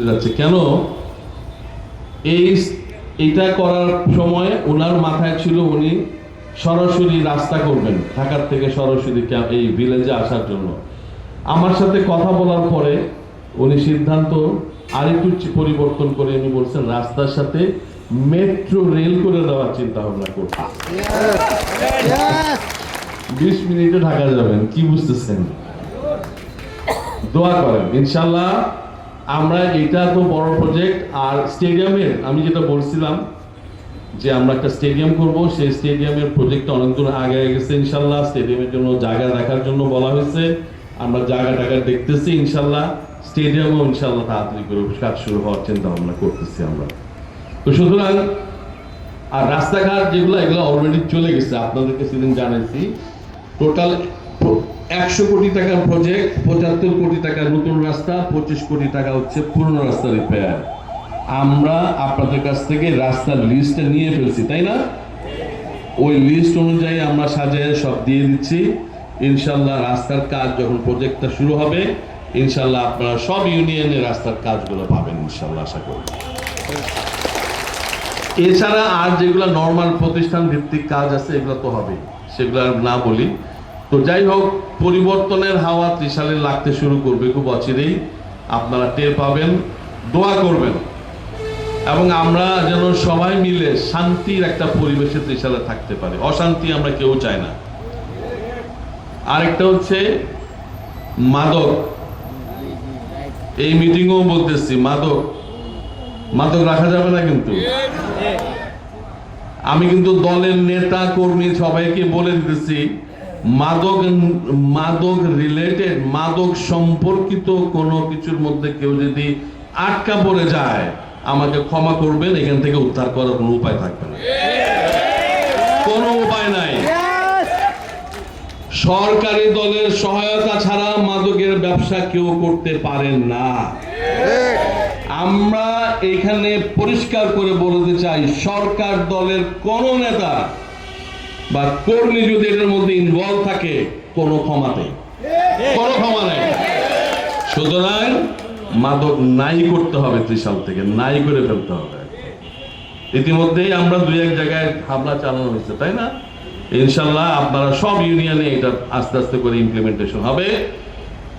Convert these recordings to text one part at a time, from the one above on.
যাচ্ছে কেন এই এটা করার সময় ওনার মাথায় ছিল উনি সরাসরি রাস্তা করবেন ঢাকার থেকে সরাসরি এই ভিলেজে আসার জন্য। আমার সাথে কথা বলার পরে উনি সিদ্ধান্ত আরেকটু পরিবর্তন করে উনি বলছেন রাস্তার সাথে মেট্রো রেল করে দেওয়ার চিন্তা ভাবনা করছে। 20 মিনিটে ঢাকা যাবেন, কি বুঝতেছেন? দোয়া করেন ইনশাল্লাহ। আমরা এটা তো বড় প্রজেক্ট। আর স্টেডিয়ামের আমি যেটা বলছিলাম যে আমরা একটা স্টেডিয়াম করব, সেই স্টেডিয়ামের প্রজেক্টটা অনেক দূর আগে গেছে ইনশাল্লাহ। স্টেডিয়ামের জন্য জায়গা দেখার জন্য বলা হয়েছে, আমরা জায়গা দেখতেছি ইনশাল্লাহ। স্টেডিয়ামও ইনশাল্লাহ তাড়াতাড়ি করে কাজ শুরু হওয়ার চিন্তা ভাবনা করতেছি আমরা। তো সুতরাং আর রাস্তাঘাট যেগুলো এগুলো অলরেডি চলে গেছে, আপনাদেরকে সেদিন জানাইছি। টোটাল 100 কোটি টাকার প্রজেক্ট, 75 কোটি টাকার নতুন রাস্তা, 25 কোটি টাকা হচ্ছে পুরনো রাস্তা রিপেয়ার। আমরা আপনাদের কাছ থেকে রাস্তার লিস্টটা নিয়ে ফেলছি, তাই না? ওই লিস্ট অনুযায়ী আমরা সাজিয়ে সব দিয়ে দিচ্ছি ইনশাল্লাহ। রাস্তার কাজ যখন প্রজেক্টটা শুরু হবে ইনশাল্লাহ আপনারা সব ইউনিয়নে রাস্তার কাজগুলো পাবেন ইনশাল্লাহ, আশা করি। এছাড়া আর যেগুলো নর্মাল প্রতিষ্ঠান ভিত্তিক কাজ আছে এগুলো তো হবে, সেগুলো না বলি। তো যাই হোক, পরিবর্তনের হাওয়া ত্রিশালে লাগতে শুরু করবে খুব অচিরেই, আপনারা টের পাবেন। দোয়া করবেন এবং আমরা যেন সবাই মিলে শান্তির একটা পরিবেশে ত্রিশালে থাকতে পারি। অশান্তি আমরা কেউ চাই না। আরেকটা হচ্ছে মাদক, এই মিটিংও বলতেছি মাদক রাখা যাবে না কিন্তু। আমি কিন্তু দলের নেতা কর্মী সবাইকে বলে দিতেছি, মাদক রিলেটেড, মাদক সম্পর্কিত কোনো কিছুর মধ্যে কেউ যদি আটকা পড়ে যায় আমাকে ক্ষমা করবেন, এখান থেকে উদ্ধার করার কোনো উপায় থাকবে না, কোনো উপায় নাই। সরকারি দলের সহায়তা ছাড়া মাদকের ব্যবসা কেউ করতে পারেন না। আমরা এখানে পরিষ্কার করে বলতে চাই, সরকার দলের কোন নেতা বা কর্মী যদি এর মধ্যে ইনভলভ থাকে কোনো ক্ষমা নেই। সুতরাং মাদক নাই করতে হবে, ত্রিশাল থেকে নাই করে ফেলতে হবে। ইতিমধ্যেই আমরা 2-1 জায়গায় হামলা চালানো হয়েছে, তাই না? ইনশাল্লাহ আপনারা সব ইউনিয়নে এটা আস্তে আস্তে করে ইমপ্লিমেন্টেশন হবে,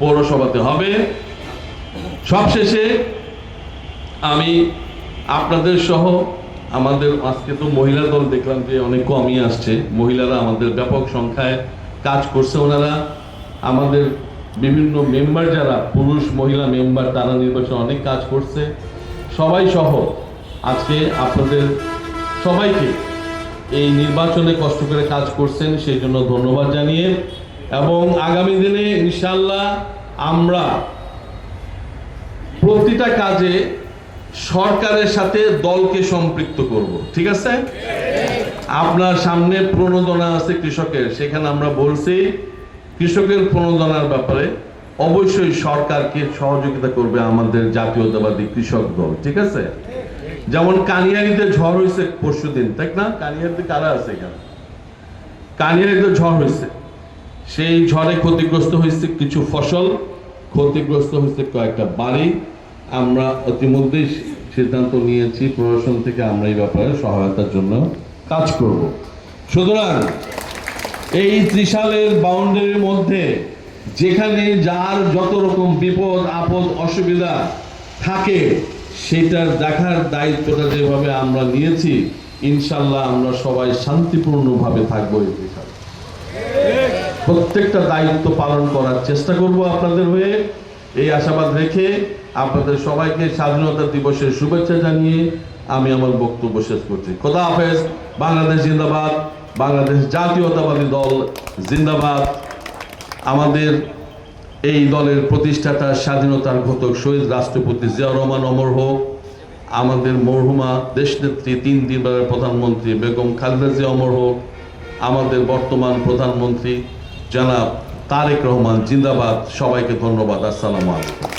পৌরসভাতে হবে। সবশেষে আমি আপনাদের সহ আমাদের আজকে তো মহিলা দল দেখলাম যে অনেক কমই আসছে, মহিলারা আমাদের ব্যাপক সংখ্যায় কাজ করছে। ওনারা আমাদের বিভিন্ন মেম্বার যারা পুরুষ মহিলা মেম্বার তারা নির্বাচনে অনেক কাজ করছে। সবাই সহ আজকে আপনাদের সবাইকে এই নির্বাচনে কষ্ট করে কাজ করছেন সেই জন্য ধন্যবাদ জানিয়ে, এবং আগামী দিনে ইনশাল্লাহ আমরা প্রতিটা কাজে সরকারের সাথে দলকে সম্পৃক্ত করব, ঠিক আছে? আপনার সামনে প্রণোদনা আছে কৃষকের, সেখানে আমরা বলছি কৃষকের প্রণোদনার ব্যাপারে অবশ্যই সরকারকে সহযোগিতা করবে আমাদের জাতীয়তাবাদী কৃষক দল, ঠিক আছে? যেমন কানিয়ারিতে ঝড় হয়েছে পরশুদিন, তাই না? কানিয়ারিতে কারা আছে এখানে? কানিয়ারিতে ঝড় হয়েছে, সেই ঝড়ে ক্ষতিগ্রস্ত হয়েছে কিছু ফসল, ক্ষতিগ্রস্ত হয়েছে কয়েকটা বাড়ি। আমরা ইতিমধ্যেই সিদ্ধান্ত নিয়েছি প্রশাসন থেকে আমরা এই ব্যাপারে সহায়তার জন্য কাজ করব। সুতরাং এই ত্রিশালের বাউন্ডারির মধ্যে যেখানে যার যত রকম বিপদ আপদ অসুবিধা থাকে সেটার দেখার দায়িত্বটা যেভাবে আমরা নিয়েছি ইনশাল্লাহ আমরা সবাই শান্তিপূর্ণভাবে থাকবো। এই ত্রিশালে প্রত্যেকটা দায়িত্ব পালন করার চেষ্টা করব আপনাদের হয়ে, এই আশাবাদ রেখে আপনাদের সবাইকে স্বাধীনতা দিবসের শুভেচ্ছা জানিয়ে আমি আমার বক্তব্য শেষ করছি। খোদা হাফেজ। বাংলাদেশ জিন্দাবাদ, বাংলাদেশ জাতীয়তাবাদী দল জিন্দাবাদ। আমাদের এই দলের প্রতিষ্ঠাতা স্বাধীনতার ঘোষক শহীদ রাষ্ট্রপতি জিয়াউর রহমান অমর হোক। আমাদের মরহুমা দেশনেত্রী 3 দিনবারের প্রধানমন্ত্রী বেগম খালেদা জিয়া অমর হোক। আমাদের বর্তমান প্রধানমন্ত্রী জনাব তারেক রহমান জিন্দাবাদ। সবাইকে ধন্যবাদ। আসসালামু আলাইকুম।